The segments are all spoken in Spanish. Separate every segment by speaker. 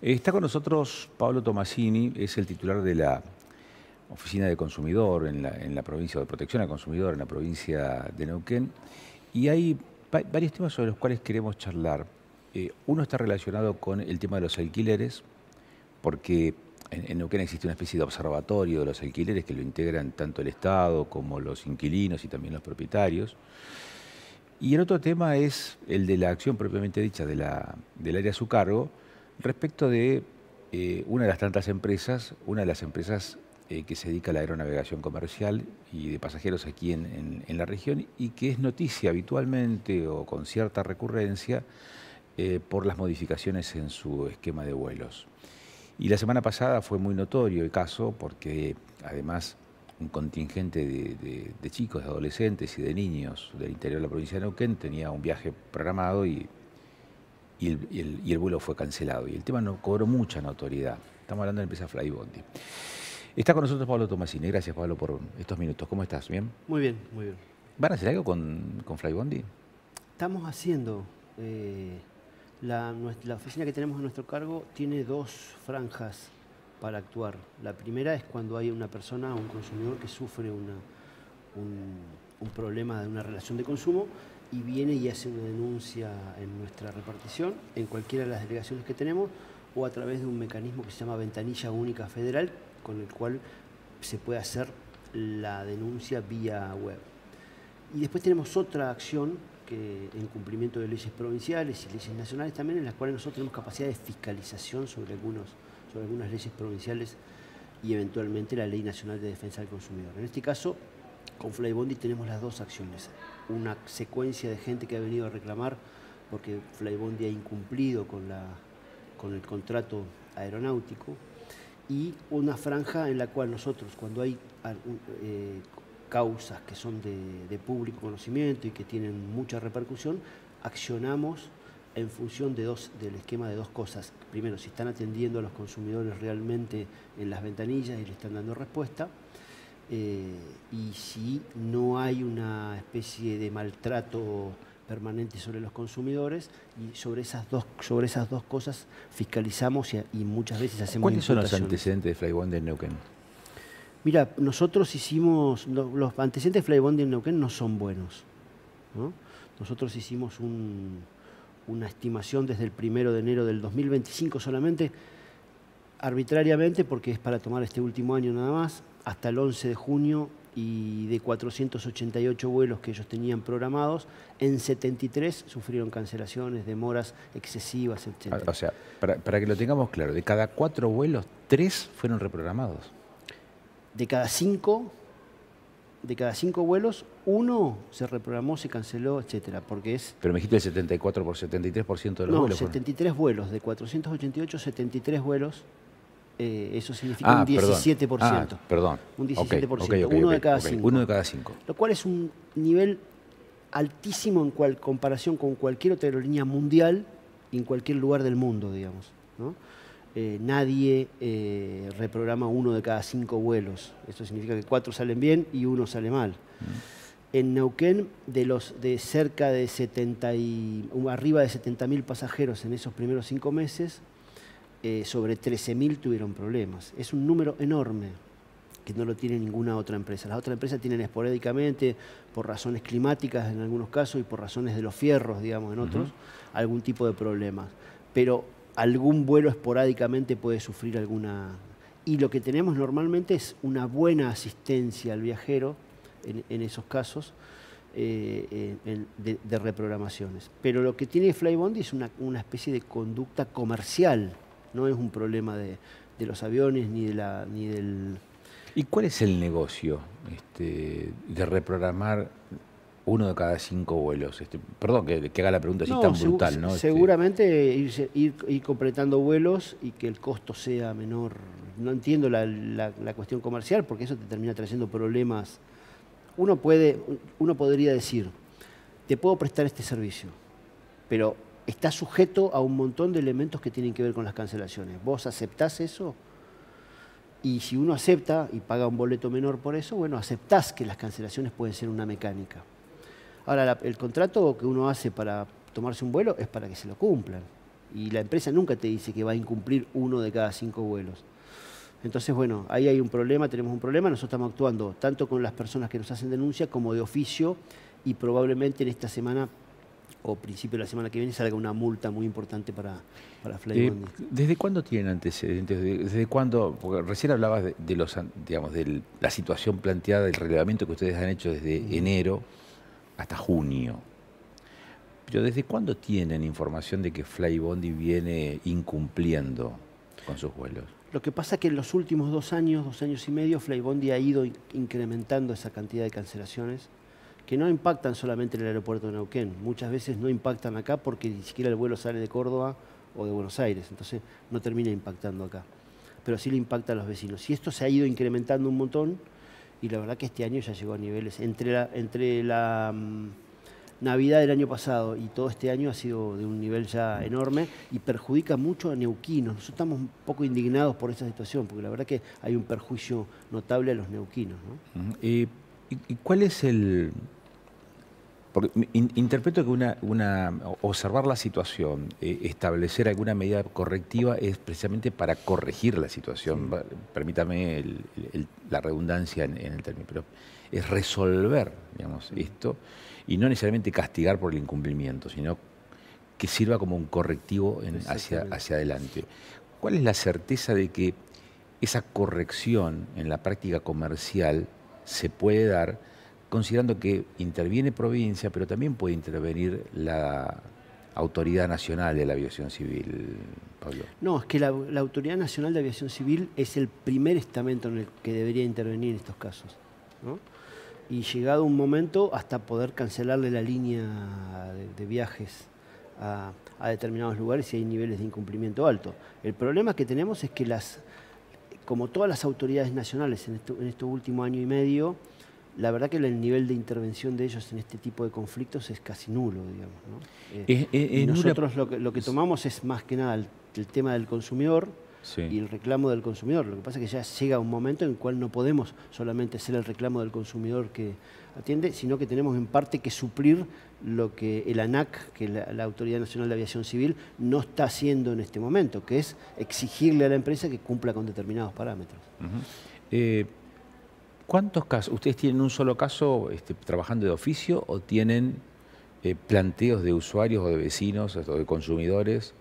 Speaker 1: Está con nosotros Pablo Tomasini, es el titular de la Oficina de Consumidor en la provincia de Protección al Consumidor en la provincia de Neuquén. Y hay varios temas sobre los cuales queremos charlar. Uno está relacionado con el tema de los alquileres, porque en Neuquén existe una especie de observatorio de los alquileres que lo integran tanto el Estado como los inquilinos y también los propietarios. Y el otro tema es el de la acción propiamente dicha del área a su cargo, respecto de una de las tantas empresas, que se dedica a la aeronavegación comercial y de pasajeros aquí en la región y que es noticia habitualmente o con cierta recurrencia por las modificaciones en su esquema de vuelos. Y la semana pasada fue muy notorio el caso porque además un contingente de chicos, de adolescentes y de niños del interior de la provincia de Neuquén tenía un viaje programado y el vuelo fue cancelado. Y el tema no cobró mucha notoriedad. Estamos hablando de la empresa Flybondi. Está con nosotros Pablo Tomasini. Gracias, Pablo, por estos minutos. ¿Cómo estás? ¿Bien?
Speaker 2: Muy bien, muy bien.
Speaker 1: ¿Van a hacer algo con Flybondi?
Speaker 2: Estamos haciendo, la oficina que tenemos a nuestro cargo tiene dos franjas para actuar. La primera es cuando hay una persona, un consumidor que sufre un problema de una relación de consumo y viene y hace una denuncia en nuestra repartición, en cualquiera de las delegaciones que tenemos, o a través de un mecanismo que se llama Ventanilla Única Federal, con el cual se puede hacer la denuncia vía web. Y después tenemos otra acción que en cumplimiento de leyes provinciales y leyes nacionales también, en las cuales nosotros tenemos capacidad de fiscalización sobre algunas leyes provinciales y eventualmente la Ley Nacional de Defensa del Consumidor. En este caso, con Flybondi tenemos las dos acciones. Una secuencia de gente que ha venido a reclamar porque Flybondi ha incumplido con el contrato aeronáutico, y una franja en la cual nosotros, cuando hay causas que son de público conocimiento y que tienen mucha repercusión, accionamos en función del esquema de dos cosas. Primero, si están atendiendo a los consumidores realmente en las ventanillas y le están dando respuesta, y si no hay una especie de maltrato permanente sobre los consumidores, y sobre esas dos cosas fiscalizamos y muchas veces hacemos
Speaker 1: ¿Cuáles son los
Speaker 2: imputaciones.
Speaker 1: antecedentes de Flybondi en Neuquén?
Speaker 2: Mira, nosotros hicimos, los antecedentes de Flybondi en Neuquén no son buenos, ¿no? Nosotros hicimos una estimación desde el 1 de enero del 2025 solamente, arbitrariamente, porque es para tomar este último año nada más, hasta el 11 de junio, y de 488 vuelos que ellos tenían programados, en 73 sufrieron cancelaciones, demoras excesivas, etc.
Speaker 1: O sea, para que lo tengamos claro, de cada 4 vuelos, 3 fueron reprogramados.
Speaker 2: De cada cinco vuelos, 1 se reprogramó, se canceló, etcétera, porque es...
Speaker 1: Pero me dijiste el 73% de los vuelos.
Speaker 2: No, 73 vuelos, de 488, 73 vuelos, eso significa un 17%.
Speaker 1: Perdón.
Speaker 2: Un 17%,
Speaker 1: Okay,
Speaker 2: uno de cada 5.
Speaker 1: Uno de cada 5.
Speaker 2: Lo cual es un nivel altísimo en comparación con cualquier otra aerolínea mundial y en cualquier lugar del mundo, digamos, ¿no? Nadie reprograma 1 de cada 5 vuelos. Eso significa que 4 salen bien y 1 sale mal. En Neuquén, de cerca de arriba de 70.000 pasajeros en esos primeros 5 meses, sobre 13.000 tuvieron problemas. Es un número enorme que no lo tiene ninguna otra empresa. Las otras empresas tienen esporádicamente, por razones climáticas en algunos casos y por razones de los fierros, digamos, en otros, algún tipo de problemas. Pero algún vuelo esporádicamente puede sufrir alguna... Y lo que tenemos normalmente es una buena asistencia al viajero en esos casos de reprogramaciones. Pero lo que tiene Flybondi es una especie de conducta comercial, no es un problema de los aviones ni del...
Speaker 1: ¿Y cuál es el negocio de reprogramar 1 de cada 5 vuelos? Perdón que haga la pregunta así tan brutal, ¿no?
Speaker 2: Seguramente ir completando vuelos y que el costo sea menor. No entiendo la cuestión comercial, porque eso te termina trayendo problemas. Uno podría decir, te puedo prestar este servicio, pero está sujeto a un montón de elementos que tienen que ver con las cancelaciones. ¿Vos aceptás eso? Y si uno acepta y paga un boleto menor por eso, bueno, aceptás que las cancelaciones pueden ser una mecánica. Ahora, el contrato que uno hace para tomarse un vuelo es para que se lo cumplan. Y la empresa nunca te dice que va a incumplir 1 de cada 5 vuelos. Entonces, bueno, ahí hay un problema, tenemos un problema. Nosotros estamos actuando tanto con las personas que nos hacen denuncia como de oficio, y probablemente en esta semana o principio de la semana que viene salga una multa muy importante para Flybondi.
Speaker 1: ¿Desde cuándo tienen antecedentes? ¿Desde cuándo? Porque recién hablabas de los, digamos, de la situación planteada, del relevamiento que ustedes han hecho desde enero hasta junio. Pero ¿desde cuándo tienen información de que Flybondi viene incumpliendo con sus vuelos?
Speaker 2: Lo que pasa es que en los últimos 2 años y medio, Flybondi ha ido incrementando esa cantidad de cancelaciones, que no impactan solamente en el aeropuerto de Neuquén. Muchas veces no impactan acá porque ni siquiera el vuelo sale de Córdoba o de Buenos Aires, entonces no termina impactando acá. Pero sí le impacta a los vecinos. Y esto se ha ido incrementando un montón, y la verdad que este año ya llegó a niveles. Entre la Navidad del año pasado y todo este año ha sido de un nivel ya enorme y perjudica mucho a neuquinos. Nosotros estamos un poco indignados por esta situación, porque la verdad que hay un perjuicio notable a los neuquinos, ¿no?
Speaker 1: ¿Y cuál es el...? Porque interpreto que observar la situación, establecer alguna medida correctiva es precisamente para corregir la situación. Sí. Permítame la redundancia en el término, pero es resolver, digamos, esto, y no necesariamente castigar por el incumplimiento, sino que sirva como un correctivo hacia adelante. ¿Cuál es la certeza de que esa corrección en la práctica comercial se puede dar, considerando que interviene provincia, pero también puede intervenir la Autoridad Nacional de la Aviación Civil, Pablo?
Speaker 2: No, es que la Autoridad Nacional de Aviación Civil es el primer estamento en el que debería intervenir en estos casos, ¿no? Y llegado un momento hasta poder cancelarle la línea de viajes a determinados lugares si hay niveles de incumplimiento alto. El problema que tenemos es que como todas las autoridades nacionales en este último año y medio, la verdad que el nivel de intervención de ellos en este tipo de conflictos es casi nulo, digamos, ¿no? Y nosotros lo que tomamos es más que nada el tema del consumidor, sí, y el reclamo del consumidor. Lo que pasa es que ya llega un momento en el cual no podemos solamente hacer el reclamo del consumidor que atiende, sino que tenemos en parte que suplir lo que el ANAC, que es la Autoridad Nacional de Aviación Civil, no está haciendo en este momento, que es exigirle a la empresa que cumpla con determinados parámetros.
Speaker 1: ¿Cuántos casos? ¿Ustedes tienen un solo caso trabajando de oficio o tienen planteos de usuarios o de vecinos o de consumidores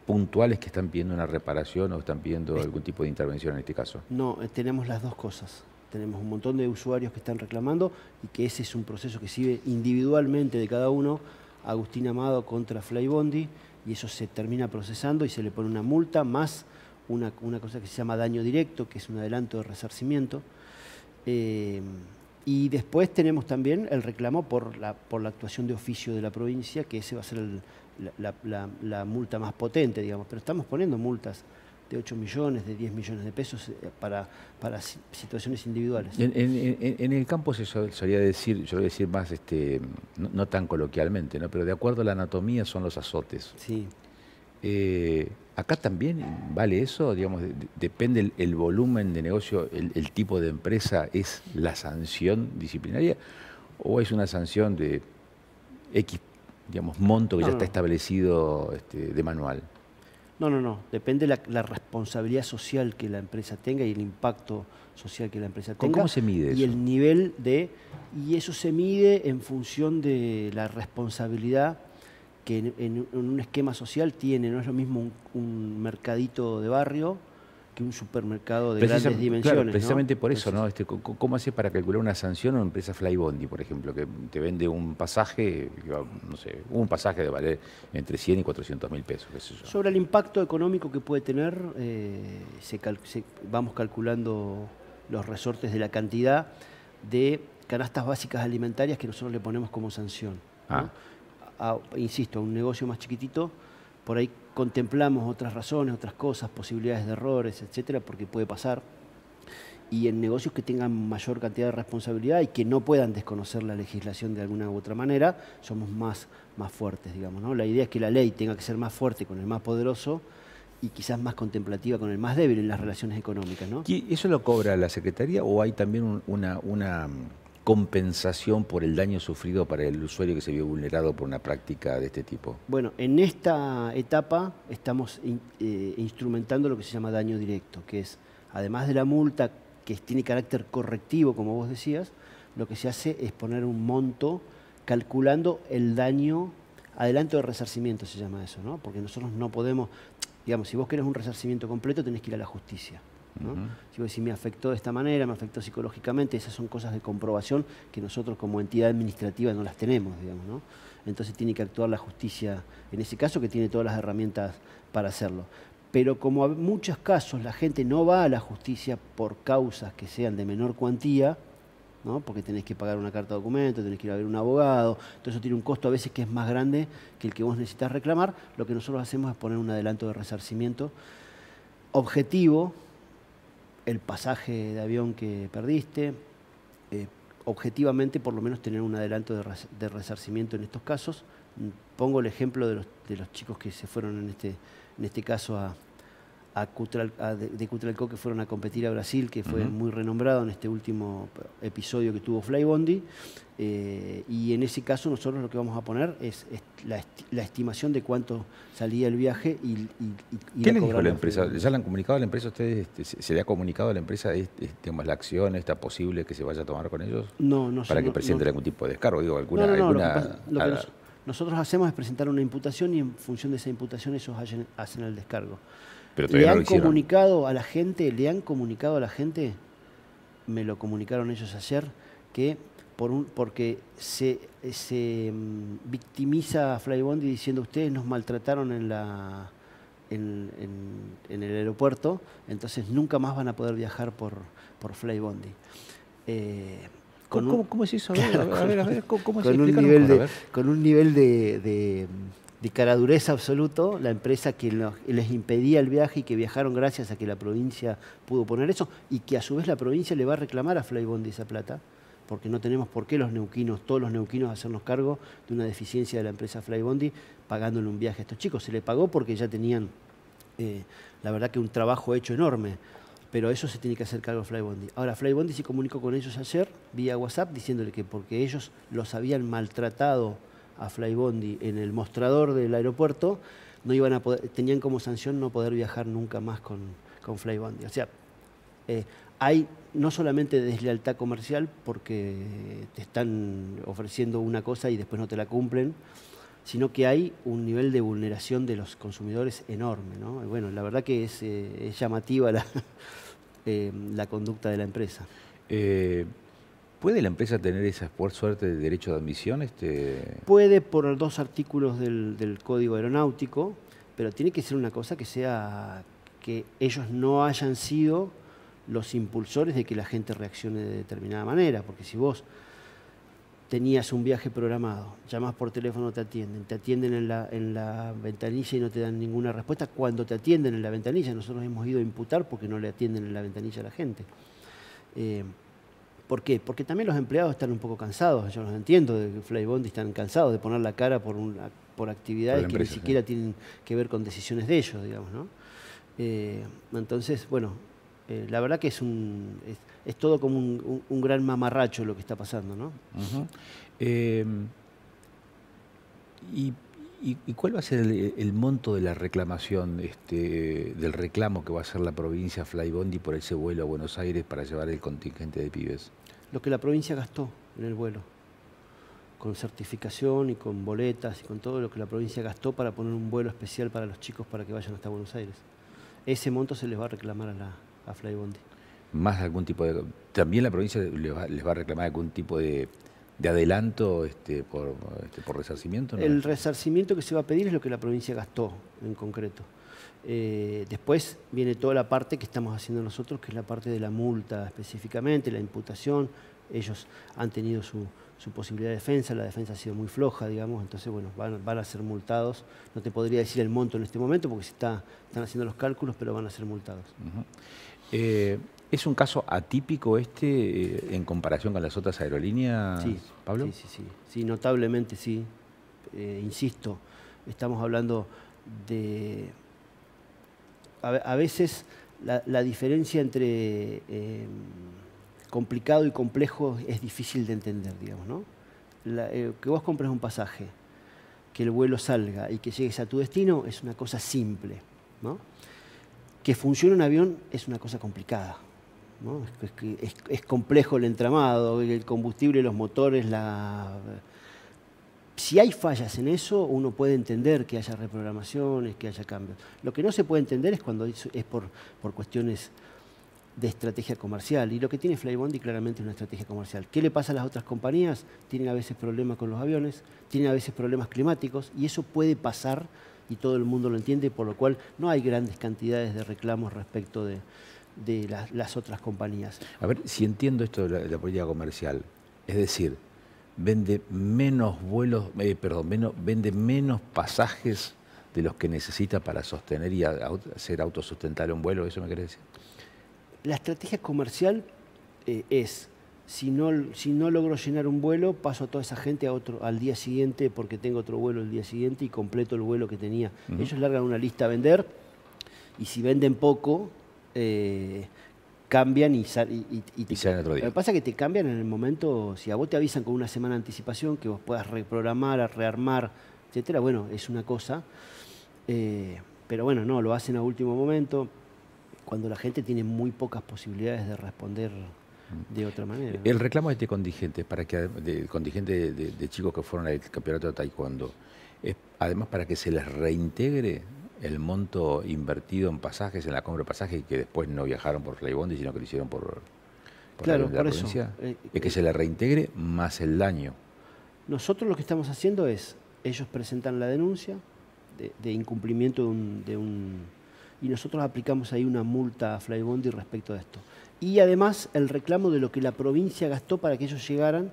Speaker 1: puntuales que están pidiendo una reparación o están pidiendo algún tipo de intervención en este caso?
Speaker 2: No, tenemos las dos cosas. Tenemos un montón de usuarios que están reclamando y que ese es un proceso que sigue individualmente de cada uno. Agustín Amado contra Flybondi, y eso se termina procesando y se le pone una multa más una cosa que se llama daño directo, que es un adelanto de resarcimiento. Y después tenemos también el reclamo por la actuación de oficio de la provincia, que ese va a ser la multa más potente, digamos. Pero estamos poniendo multas de 8 millones, de 10 millones de pesos para situaciones individuales.
Speaker 1: En el campo se solía decir, yo voy a decir más, no tan coloquialmente, ¿no? Pero de acuerdo a la anatomía son los azotes.
Speaker 2: Sí.
Speaker 1: ¿Acá también vale eso? Digamos, ¿depende el volumen de negocio, el tipo de empresa, es la sanción disciplinaria? ¿O es una sanción de X, digamos, monto que ya está establecido de manual?
Speaker 2: No. Depende la responsabilidad social que la empresa tenga y el impacto social que la empresa tenga.
Speaker 1: ¿Cómo se mide eso?
Speaker 2: Y el nivel y eso se mide en función de la responsabilidad que en un esquema social tiene. No es lo mismo un mercadito de barrio que un supermercado de grandes dimensiones.
Speaker 1: Claro, precisamente, ¿no? Por eso,
Speaker 2: entonces,
Speaker 1: ¿no? ¿Cómo hace para calcular una sanción a una empresa Flybondi, por ejemplo, que te vende un pasaje, no sé, un pasaje de valer entre 100 y 400 mil pesos? ¿Qué sé yo?
Speaker 2: Sobre el impacto económico que puede tener, vamos calculando los resortes de la cantidad de canastas básicas alimentarias que nosotros le ponemos como sanción, ¿no? Insisto, a un negocio más chiquitito, por ahí contemplamos otras razones, otras cosas, posibilidades de errores, etcétera, porque puede pasar. Y en negocios que tengan mayor cantidad de responsabilidad y que no puedan desconocer la legislación de alguna u otra manera, somos más fuertes, digamos, ¿no? La idea es que la ley tenga que ser más fuerte con el más poderoso y quizás más contemplativa con el más débil en las relaciones económicas, ¿no?
Speaker 1: ¿Y eso lo cobra la Secretaría o hay también una compensación por el daño sufrido para el usuario que se vio vulnerado por una práctica de este tipo?
Speaker 2: Bueno, en esta etapa estamos instrumentando lo que se llama daño directo, que es, además de la multa, que tiene carácter correctivo, como vos decías, lo que se hace es poner un monto calculando el daño, adelanto de resarcimiento se llama eso, ¿no? Porque nosotros no podemos, digamos, si vos querés un resarcimiento completo, tenés que ir a la justicia, ¿no? Si vos decís, me afectó de esta manera, me afectó psicológicamente, esas son cosas de comprobación que nosotros como entidad administrativa no las tenemos, digamos, ¿no? Entonces tiene que actuar la justicia en ese caso, que tiene todas las herramientas para hacerlo. Pero como en muchos casos la gente no va a la justicia por causas que sean de menor cuantía, ¿no? Porque tenés que pagar una carta de documento, tenés que ir a ver un abogado, todo eso tiene un costo a veces que es más grande que el que vos necesitas reclamar, lo que nosotros hacemos es poner un adelanto de resarcimiento objetivo, el pasaje de avión que perdiste, objetivamente por lo menos tener un adelanto de resarcimiento en estos casos. Pongo el ejemplo de los chicos que se fueron en este caso de Cutralcó, que fueron a competir a Brasil, que fue muy renombrado en este último episodio que tuvo Flybondi. Y en ese caso nosotros lo que vamos a poner es la estimación de cuánto salía el viaje y
Speaker 1: ¿Qué les dijo la empresa? ¿Ya le han comunicado a la empresa? ¿Ustedes se le ha comunicado a la empresa digamos, la acción esta posible que se vaya a tomar con ellos?
Speaker 2: No, no.
Speaker 1: Para que presenten algún tipo de descargo, digo, alguna...
Speaker 2: Lo que nosotros hacemos es presentar una imputación y en función de esa imputación ellos hacen el descargo.
Speaker 1: Pero
Speaker 2: ¿Le han comunicado a la gente? Me lo comunicaron ellos ayer, que porque se victimiza a Flybondi diciendo ustedes nos maltrataron en el aeropuerto, entonces nunca más van a poder viajar por Flybondi.
Speaker 1: ¿Cómo es eso? A ver, ¿cómo es eso?
Speaker 2: Con un nivel de caradureza absoluto, la empresa que les impedía el viaje y que viajaron gracias a que la provincia pudo poner eso, y que a su vez la provincia le va a reclamar a Flybondi esa plata, porque no tenemos por qué todos los neuquinos, hacernos cargo de una deficiencia de la empresa Flybondi pagándole un viaje a estos chicos. Se le pagó porque ya tenían, la verdad que un trabajo hecho enorme, pero eso se tiene que hacer cargo de Flybondi. Ahora, Flybondi se comunicó con ellos ayer vía WhatsApp diciéndole que porque ellos los habían maltratado a Flybondi en el mostrador del aeropuerto, no iban a poder, tenían como sanción no poder viajar nunca más con Flybondi. O sea, hay no solamente deslealtad comercial porque te están ofreciendo una cosa y después no te la cumplen, sino que hay un nivel de vulneración de los consumidores enorme, ¿no? Y bueno, la verdad que es llamativa la conducta de la empresa.
Speaker 1: ¿Puede la empresa tener esa suerte de derecho de admisión?
Speaker 2: Puede por 2 artículos del Código Aeronáutico, pero tiene que ser una cosa que ellos no hayan sido los impulsores de que la gente reaccione de determinada manera, porque si vos tenías un viaje programado, llamás por teléfono, te atienden en la ventanilla y no te dan ninguna respuesta. Cuando te atienden en la ventanilla, nosotros hemos ido a imputar porque no le atienden en la ventanilla a la gente. ¿Por qué? Porque también los empleados están un poco cansados, yo los entiendo, de que Flybondi están cansados de poner la cara por actividades que ni siquiera tienen que ver con decisiones de ellos, digamos, ¿no? Entonces, bueno, la verdad que es todo como un gran mamarracho lo que está pasando, ¿no?
Speaker 1: ¿Y cuál va a ser el monto de la reclamación, del reclamo que va a hacer la provincia a Flybondi por ese vuelo a Buenos Aires para llevar el contingente de pibes?
Speaker 2: Lo que la provincia gastó en el vuelo, con certificación y con boletas y con todo lo que la provincia gastó para poner un vuelo especial para los chicos para que vayan hasta Buenos Aires. Ese monto se les va a reclamar a Flybondi.
Speaker 1: ¿Más algún tipo de...? ¿También la provincia les va a reclamar algún tipo de adelanto por resarcimiento, ¿no?
Speaker 2: El resarcimiento que se va a pedir es lo que la provincia gastó en concreto. Después viene toda la parte que estamos haciendo nosotros, que es la parte de la multa específicamente, la imputación. Ellos han tenido su posibilidad de defensa, la defensa ha sido muy floja, digamos, entonces bueno, van a ser multados. No te podría decir el monto en este momento porque están haciendo los cálculos, pero van a ser multados.
Speaker 1: ¿Es un caso atípico en comparación con las otras aerolíneas,
Speaker 2: sí,
Speaker 1: Pablo?
Speaker 2: Sí, notablemente sí. Insisto, estamos hablando de... A veces la diferencia entre complicado y complejo es difícil de entender, digamos, ¿no? Que vos compres un pasaje, que el vuelo salga y que llegues a tu destino es una cosa simple, ¿no? Que funcione un avión es una cosa complicada, ¿no? Es complejo el entramado, el combustible, los motores, Si hay fallas en eso, uno puede entender que haya reprogramaciones, que haya cambios. Lo que no se puede entender es cuando es por cuestiones de estrategia comercial. Y lo que tiene Flybondi claramente es una estrategia comercial. ¿Qué le pasa a las otras compañías? Tienen a veces problemas con los aviones, tienen a veces problemas climáticos, y eso puede pasar y todo el mundo lo entiende, por lo cual no hay grandes cantidades de reclamos respecto de las otras compañías.
Speaker 1: A ver, si entiendo esto de la política comercial, es decir, vende menos vuelos, vende menos pasajes de los que necesita para sostener y hacer autosustentable un vuelo, ¿eso me querés decir?
Speaker 2: La estrategia comercial es, si no logro llenar un vuelo, paso a toda esa gente al día siguiente porque tengo otro vuelo el día siguiente y completo el vuelo que tenía. Ellos largan una lista a vender y si venden poco, cambian y salen otro día. Lo que pasa es que te cambian en el momento, si a vos te avisan con una semana de anticipación, que vos puedas reprogramar, rearmar, etcétera, bueno, es una cosa. Pero bueno, no, lo hacen a último momento, cuando la gente tiene muy pocas posibilidades de responder de otra manera, ¿no?
Speaker 1: El reclamo de este contingente, del contingente de chicos que fueron al campeonato de taekwondo, es además para que se les reintegre el monto invertido en pasajes, en la compra de pasajes, que después no viajaron por Flybondi, sino que lo hicieron por
Speaker 2: claro,
Speaker 1: la provincia, es que se les reintegre más el daño.
Speaker 2: Nosotros lo que estamos haciendo es, ellos presentan la denuncia de incumplimiento y nosotros aplicamos ahí una multa a Flybondi respecto a esto. Y además el reclamo de lo que la provincia gastó para que ellos llegaran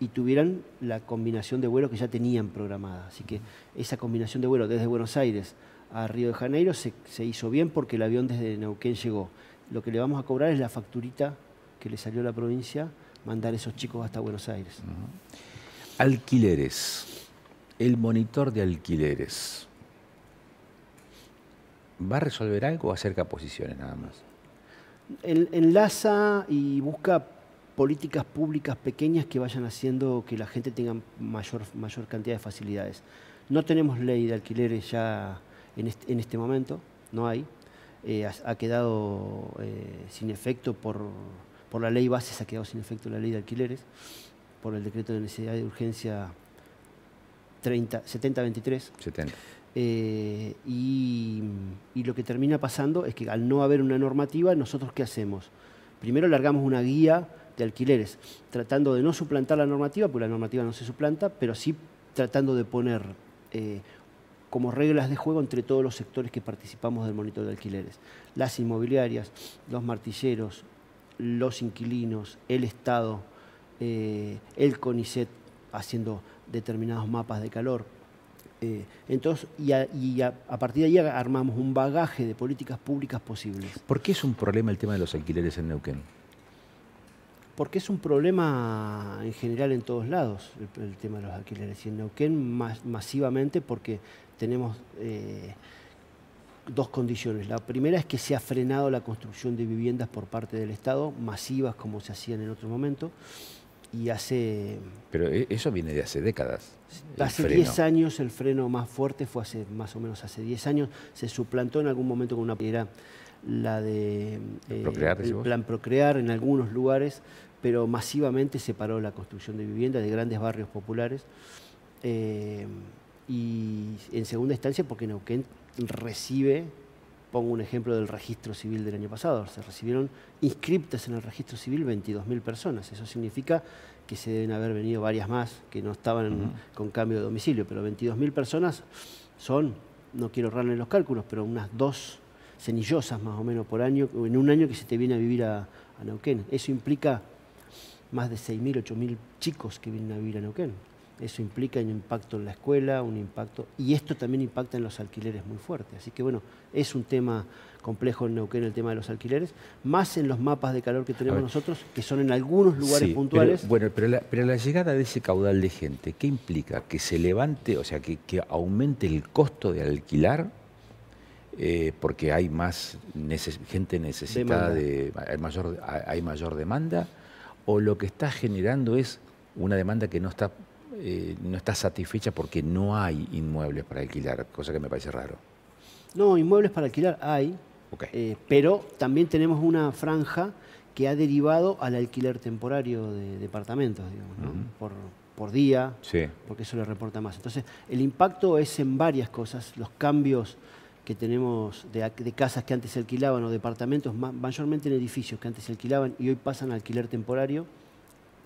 Speaker 2: y tuvieran la combinación de vuelos que ya tenían programada. Así que esa combinación de vuelos desde Buenos Aires a Río de Janeiro se hizo bien porque el avión desde Neuquén llegó. Lo que le vamos a cobrar es la facturita que le salió a la provincia mandar esos chicos hasta Buenos Aires.
Speaker 1: Alquileres. El monitor de alquileres. ¿Va a resolver algo o acerca posiciones nada más?
Speaker 2: Enlaza y busca políticas públicas pequeñas que vayan haciendo que la gente tenga mayor cantidad de facilidades. No tenemos ley de alquileres ya en este momento, no hay. Ha quedado sin efecto por la ley base, se ha quedado sin efecto la ley de alquileres, por el decreto de necesidad de urgencia 7023.
Speaker 1: 70.
Speaker 2: Y lo que termina pasando es que al no haber una normativa, ¿nosotros qué hacemos? Primero largamos una guía de alquileres, tratando de no suplantar la normativa, porque la normativa no se suplanta, pero sí tratando de poner como reglas de juego entre todos los sectores que participamos del monitor de alquileres. Las inmobiliarias, los martilleros, los inquilinos, el Estado, el CONICET haciendo determinados mapas de calor. Entonces, a partir de ahí armamos un bagaje de políticas públicas posibles.
Speaker 1: ¿Por qué es un problema el tema de los alquileres en Neuquén?
Speaker 2: Porque es un problema en general en todos lados el tema de los alquileres. Y en Neuquén masivamente porque tenemos dos condiciones. La primera es que se ha frenado la construcción de viviendas por parte del Estado, masivas como se hacían en otro momento. Y
Speaker 1: Pero eso viene de hace décadas.
Speaker 2: Hace 10 años el freno más fuerte fue más o menos hace 10 años. Se suplantó en algún momento con una era la de el plan Procrear en algunos lugares, pero masivamente se paró la construcción de viviendas de grandes barrios populares. Y en segunda instancia porque Neuquén recibe, pongo un ejemplo del registro civil del año pasado, se recibieron inscriptas en el registro civil 22.000 personas. Eso significa que se deben haber venido varias más que no estaban con cambio de domicilio, pero 22.000 personas son, no quiero errarle los cálculos, pero unas 2 cenillosas más o menos por año, en un año que se te viene a vivir a Neuquén. Eso implica más de 6.000, 8.000 chicos que vienen a vivir a Neuquén. Eso implica un impacto en la escuela, un impacto, y esto también impacta en los alquileres muy fuerte. Así que bueno, es un tema complejo en Neuquén el tema de los alquileres, más en los mapas de calor que tenemos nosotros, que son en algunos lugares puntuales.
Speaker 1: Pero la llegada de ese caudal de gente, ¿qué implica? Que se levante, o sea, que aumente el costo de alquilar porque hay más gente necesitada, hay mayor demanda, o lo que está generando es una demanda que no está satisfecha porque no hay inmuebles para alquilar, cosa que me parece raro.
Speaker 2: No, inmuebles para alquilar hay,
Speaker 1: Okay.
Speaker 2: pero también tenemos una franja que ha derivado al alquiler temporario de departamentos, digamos, ¿no? Por día,
Speaker 1: Sí.
Speaker 2: porque eso le reporta más. Entonces, el impacto es en varias cosas, los cambios que tenemos de casas que antes se alquilaban o departamentos, mayormente en edificios que antes se alquilaban y hoy pasan a alquiler temporario.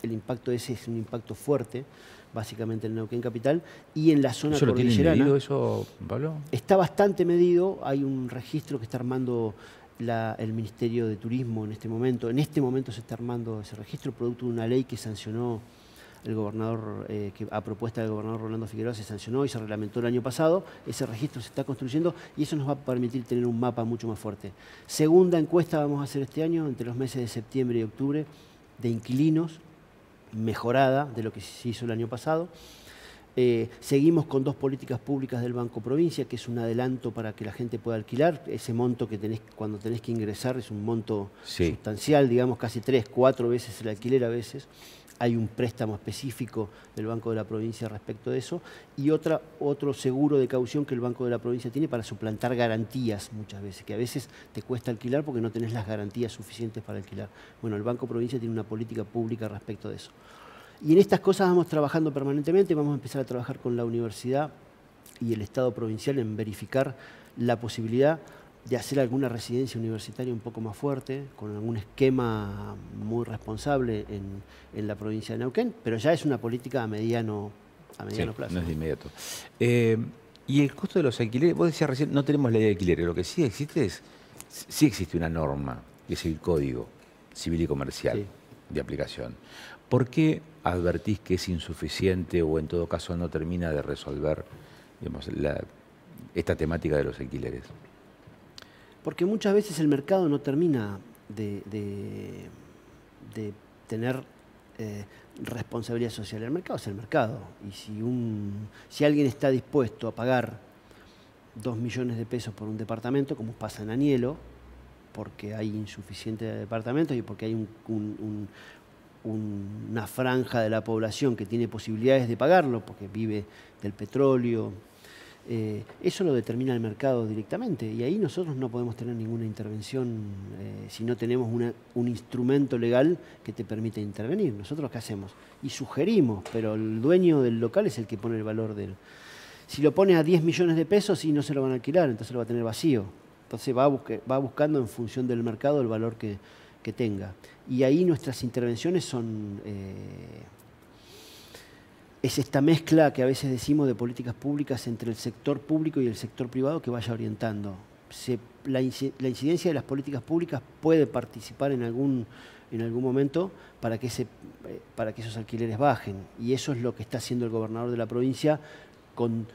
Speaker 2: El impacto ese es un impacto fuerte, básicamente en Neuquén Capital y en la zona
Speaker 1: ¿Eso lo tienen
Speaker 2: cordillerana.
Speaker 1: medido eso, Pablo?
Speaker 2: Está bastante medido, hay un registro que está armando el Ministerio de Turismo en este momento. En este momento se está armando ese registro, producto de una ley que sancionó el gobernador, que a propuesta del gobernador Rolando Figueroa se sancionó y se reglamentó el año pasado. Ese registro se está construyendo y eso nos va a permitir tener un mapa mucho más fuerte. Segunda encuesta vamos a hacer este año, entre los meses de septiembre y octubre, de inquilinos, mejorada de lo que se hizo el año pasado. Seguimos con 2 políticas públicas del Banco Provincia, que es un adelanto para que la gente pueda alquilar. Ese monto que tenés cuando tenés que ingresar es un monto sustancial, digamos, casi 3, 4 veces el alquiler a veces. Hay un préstamo específico del Banco de la Provincia respecto de eso y otro seguro de caución que el Banco de la Provincia tiene para suplantar garantías muchas veces, que a veces te cuesta alquilar porque no tenés las garantías suficientes para alquilar. Bueno, el Banco Provincia tiene una política pública respecto de eso. Y en estas cosas vamos trabajando permanentemente, vamos a empezar a trabajar con la universidad y el Estado provincial en verificar la posibilidad de hacer alguna residencia universitaria un poco más fuerte, con algún esquema muy responsable en la provincia de Neuquén, pero ya es una política a mediano plazo.
Speaker 1: No es de inmediato. Y el costo de los alquileres, vos decías recién, no tenemos ley de alquileres, lo que sí existe una norma, que es el Código Civil y Comercial de aplicación. ¿Por qué advertís que es insuficiente o en todo caso no termina de resolver, digamos, esta temática de los alquileres?
Speaker 2: Porque muchas veces el mercado no termina de tener responsabilidad social. El mercado es el mercado. Y si alguien está dispuesto a pagar 2 millones de pesos por un departamento, como pasa en Anielo, porque hay insuficientes departamentos y porque hay una franja de la población que tiene posibilidades de pagarlo, porque vive del petróleo, eso lo determina el mercado directamente y ahí nosotros no podemos tener ninguna intervención si no tenemos un instrumento legal que te permite intervenir. ¿Nosotros qué hacemos? Y sugerimos, pero el dueño del local es el que pone el valor del... Si lo pone a 10 millones de pesos y no se lo van a alquilar, entonces lo va a tener vacío. Entonces va buscando en función del mercado el valor que tenga. Y ahí nuestras intervenciones son... es esta mezcla que a veces decimos de políticas públicas entre el sector público y el sector privado que vaya orientando. La incidencia de las políticas públicas puede participar en algún momento para que esos alquileres bajen. Y eso es lo que está haciendo el gobernador de la provincia con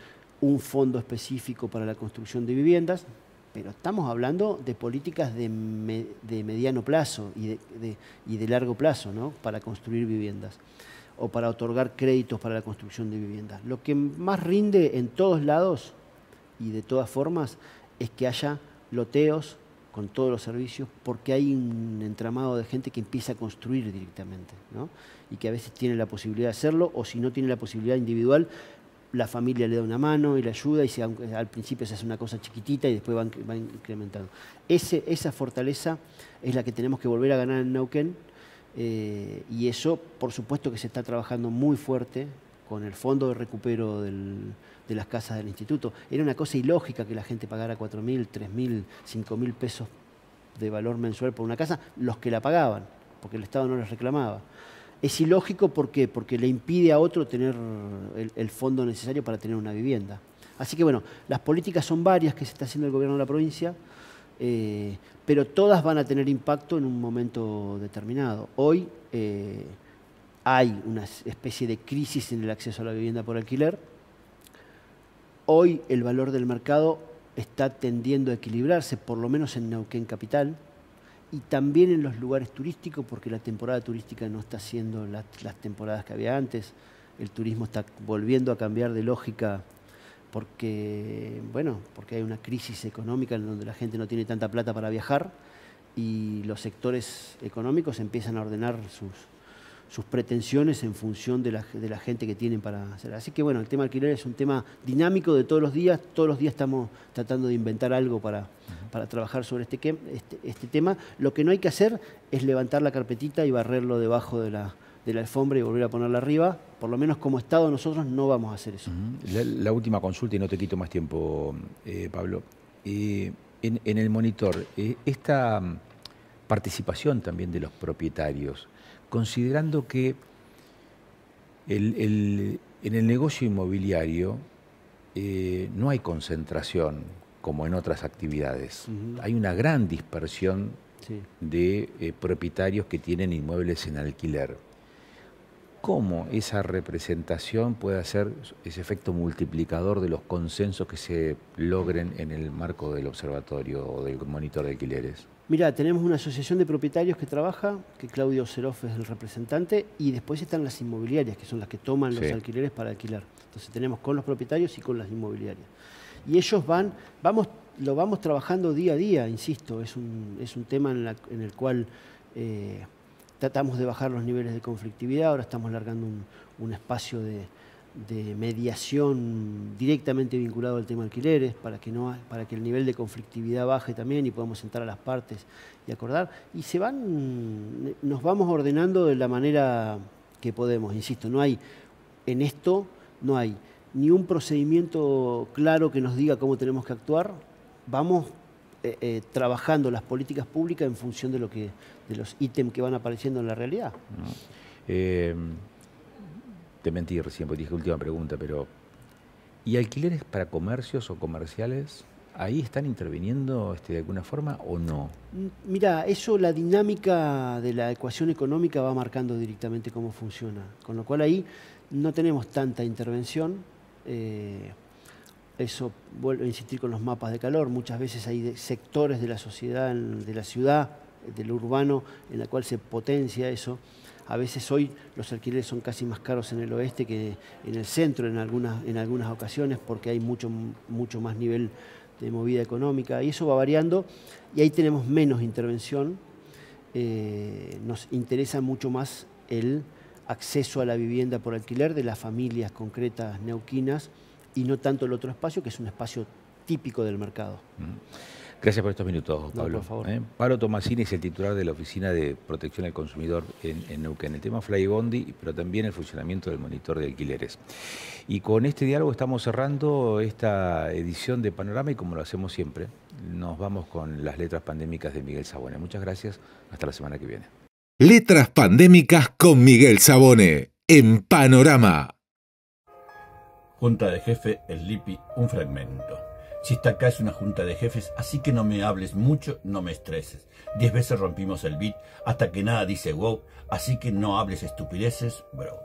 Speaker 2: un fondo específico para la construcción de viviendas, pero estamos hablando de políticas de mediano plazo y de largo plazo, ¿no? Para construir viviendas o para otorgar créditos para la construcción de viviendas. Lo que más rinde en todos lados y de todas formas es que haya loteos con todos los servicios, porque hay un entramado de gente que empieza a construir directamente, ¿no? Y que a veces tiene la posibilidad de hacerlo, o si no tiene la posibilidad individual, la familia le da una mano y le ayuda, y al principio se hace una cosa chiquitita y después va incrementando. Esa fortaleza es la que tenemos que volver a ganar en Neuquén, y eso, por supuesto, que se está trabajando muy fuerte con el fondo de recupero de las casas del instituto. Era una cosa ilógica que la gente pagara 4.000, 3.000, 5.000 pesos de valor mensual por una casa, los que la pagaban, porque el Estado no les reclamaba. Es ilógico, ¿por qué? Porque le impide a otro tener el fondo necesario para tener una vivienda. Así que bueno, las políticas son varias que se está haciendo el gobierno de la provincia, pero todas van a tener impacto en un momento determinado. Hoy hay una especie de crisis en el acceso a la vivienda por alquiler. Hoy el valor del mercado está tendiendo a equilibrarse, por lo menos en Neuquén Capital, y también en los lugares turísticos, porque la temporada turística no está siendo las temporadas que había antes. El turismo está volviendo a cambiar de lógica porque, bueno, porque hay una crisis económica en donde la gente no tiene tanta plata para viajar y los sectores económicos empiezan a ordenar sus pretensiones en función de la gente que tienen para hacer. Así que bueno, el tema alquiler es un tema dinámico de todos los días estamos tratando de inventar algo para trabajar sobre este tema. Lo que no hay que hacer es levantar la carpetita y barrerlo debajo de la alfombra y volver a ponerla arriba. Por lo menos como Estado nosotros no vamos a hacer eso.
Speaker 1: La última consulta, y no te quito más tiempo, Pablo. En el monitor, esta participación también de los propietarios, considerando que en el negocio inmobiliario no hay concentración como en otras actividades. Hay una gran dispersión de propietarios que tienen inmuebles en alquiler. ¿Cómo esa representación puede hacer ese efecto multiplicador de los consensos que se logren en el marco del observatorio o del monitor de alquileres?
Speaker 2: Mira, tenemos una asociación de propietarios que trabaja, que Claudio Seroff es el representante, y después están las inmobiliarias, que son las que toman los alquileres para alquilar. Entonces tenemos con los propietarios y con las inmobiliarias. Y ellos lo vamos trabajando día a día, insisto, es un tema en el cual tratamos de bajar los niveles de conflictividad. Ahora estamos largando un espacio de mediación directamente vinculado al tema alquileres para que el nivel de conflictividad baje también y podamos sentar a las partes y acordar. Y nos vamos ordenando de la manera que podemos. Insisto, en esto no hay ni un procedimiento claro que nos diga cómo tenemos que actuar. Vamos trabajando las políticas públicas en función de los ítems que van apareciendo en la realidad.
Speaker 1: Te mentí recién porque dije última pregunta, pero ¿y alquileres para comercios o comerciales? ¿Ahí están interviniendo de alguna forma o no?
Speaker 2: Mira, la dinámica de la ecuación económica va marcando directamente cómo funciona, con lo cual ahí no tenemos tanta intervención. Eso, vuelvo a insistir con los mapas de calor, muchas veces hay sectores de la sociedad, de la ciudad, del urbano, en la cual se potencia eso. A veces hoy los alquileres son casi más caros en el oeste que en el centro en algunas ocasiones porque hay mucho más nivel de movida económica y eso va variando y ahí tenemos menos intervención. Nos interesa mucho más el acceso a la vivienda por alquiler de las familias concretas neuquinas y no tanto el otro espacio que es un espacio típico del mercado.
Speaker 1: Gracias por estos minutos, Pablo.
Speaker 2: No, por favor.
Speaker 1: Pablo Tomasini es el titular de la Oficina de Protección al Consumidor en Neuquén. El tema Flybondi, pero también el funcionamiento del monitor de alquileres. Y con este diálogo estamos cerrando esta edición de Panorama y como lo hacemos siempre, nos vamos con las letras pandémicas de Miguel Sabone. Muchas gracias. Hasta la semana que viene.
Speaker 3: Letras pandémicas con Miguel Sabone en Panorama.
Speaker 4: Junta de jefe, el Lipi, un fragmento. Si está acá es una junta de jefes, así que no me hables mucho, no me estreses. 10 veces rompimos el beat hasta que nada dice wow, así que no hables estupideces, bro.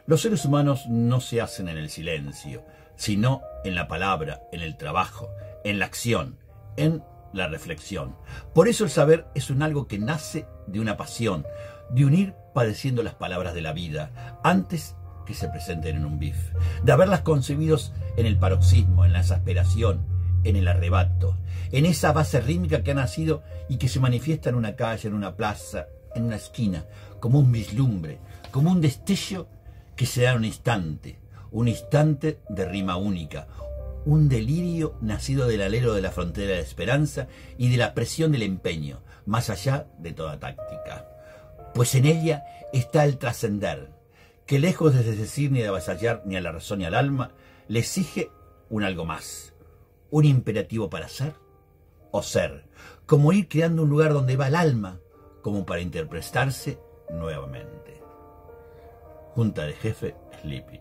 Speaker 4: Los seres humanos no se hacen en el silencio, sino en la palabra, en el trabajo, en la acción, en la reflexión. Por eso el saber es un algo que nace de una pasión, de unir padeciendo las palabras de la vida, antes que se presenten en un bif, de haberlas concebidos en el paroxismo, en la exasperación, en el arrebato, en esa base rítmica que ha nacido y que se manifiesta en una calle, en una plaza, en una esquina, como un vislumbre, como un destello que se da en un instante de rima única, un delirio nacido del alero de la frontera de la esperanza y de la presión del empeño, más allá de toda táctica. Pues en ella está el trascender, que lejos de decir ni de avasallar ni a la razón ni al alma, le exige un algo más, un imperativo para ser o ser, como ir creando un lugar donde va el alma, como para interpretarse nuevamente. Junta de jefe, Sleepy.